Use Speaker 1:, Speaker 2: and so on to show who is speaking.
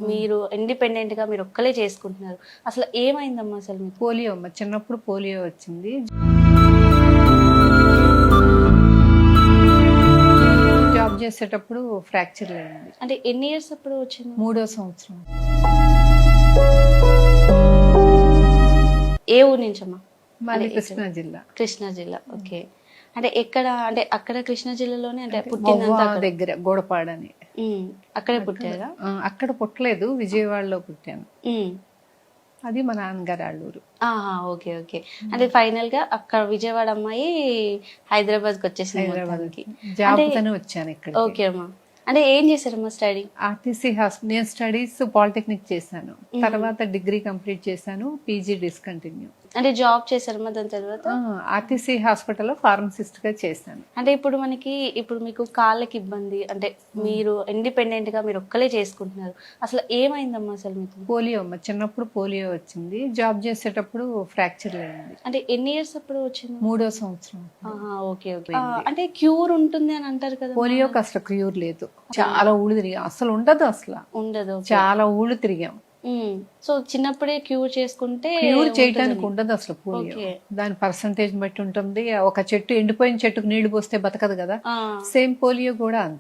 Speaker 1: మీరు ఇండిపెండెంట్ గా మీరు ఒక్కలే చేసుకుంటున్నారు. అసలు ఏమైందమ్మా అసలు మీకు?
Speaker 2: పోలియో అమ్మ, చిన్నప్పుడు పోలియో వచ్చింది. జాబ్ చేసేటప్పుడు ఫ్రాక్చర్ అయింది.
Speaker 1: అంటే ఎన్ని ఇయర్స్ అప్పుడు వచ్చింది?
Speaker 2: 3వ సంవత్సరం.
Speaker 1: ఏ ఊరు నుంచమ్మా?
Speaker 2: మాది
Speaker 1: అదే
Speaker 2: కృష్ణా జిల్లా.
Speaker 1: కృష్ణా జిల్లా. ఓకే. అంటే ఎక్కడ, అంటే అక్కడ కృష్ణా జిల్లాలోనే అంటే
Speaker 2: బొవ్వ
Speaker 1: పుట్టిందంతా అక్కడ?
Speaker 2: దగ్గర గోడపాడని.
Speaker 1: అక్కడే పుట్టారా?
Speaker 2: అక్కడ పుట్టలేదు, విజయవాడలో పుట్టాను.
Speaker 1: ఉమ్.
Speaker 2: అది మా నాన్నగారు ఆళ్ళూరు.
Speaker 1: ఆహా, ఓకే ఓకే. అంటే ఫైనల్ గా అక్కడ విజయవాడ అమ్మాయి హైదరాబాద్ కి వచ్చేసింది
Speaker 2: హైదరాబాద్
Speaker 1: మొత్తానికి.
Speaker 2: జాబ్
Speaker 1: అంటే-
Speaker 2: తోనే వచ్చాను ఇక్కడ.
Speaker 1: ఓకే అమ్మా. అంటే ఏం చేశారమ్మా స్టడీ?
Speaker 2: RTC hospital. నేను స్టడీస్ పాలిటెక్నిక్ చేశాను, తర్వాత డిగ్రీ కంప్లీట్ చేశాను, పీజీ డిస్కంటిన్యూ.
Speaker 1: అంటే జాబ్ చేశారమ్మా దాని తర్వాత?
Speaker 2: ఆర్టీసీ హాస్పిటల్లో ఫార్మసిస్ట్ గా చేశాను.
Speaker 1: అంటే ఇప్పుడు మీకు కాళ్ళకి ఇబ్బంది, అంటే మీరు ఇండిపెండెంట్ గా మీరు ఒక్కలే చేసుకుంటున్నారు. అసలు ఏమైందమ్మా అసలు మీకు?
Speaker 2: పోలియో అమ్మ, చిన్నప్పుడు పోలియో వచ్చింది. జాబ్ చేసేటప్పుడు ఫ్రాక్చర్ అయింది.
Speaker 1: అంటే ఎన్ని ఇయర్స్ అప్పుడు వచ్చింది?
Speaker 2: 3వ సంవత్సరం.
Speaker 1: ఆహా, ఓకే ఓకే. అంటే క్యూర్ ఉంటుంది అని అంటారు కదా?
Speaker 2: పోలియోకి అసలు క్యూర్ లేదు. చాలా ఊళ్ళు తిరిగాం, అసలు ఉండదు అసలు.
Speaker 1: ఉండదు.
Speaker 2: చాలా ఊళ్ళు తిరిగాం.
Speaker 1: సో చిన్నప్పుడే క్యూర్ చేసుకుంటే
Speaker 2: క్యూర్ చేయడానికి ఉండదు అసలు పోలియో.
Speaker 1: ఓకే.
Speaker 2: దాని పర్సంటేజ్ బట్టి ఉంటుంది. ఒక చెట్టు ఎండిపోయిన చెట్టుకు నీళ్లు పోస్తే బతకదు కదా,
Speaker 1: ఆ,
Speaker 2: సేమ్ పోలియో కూడా అంతే.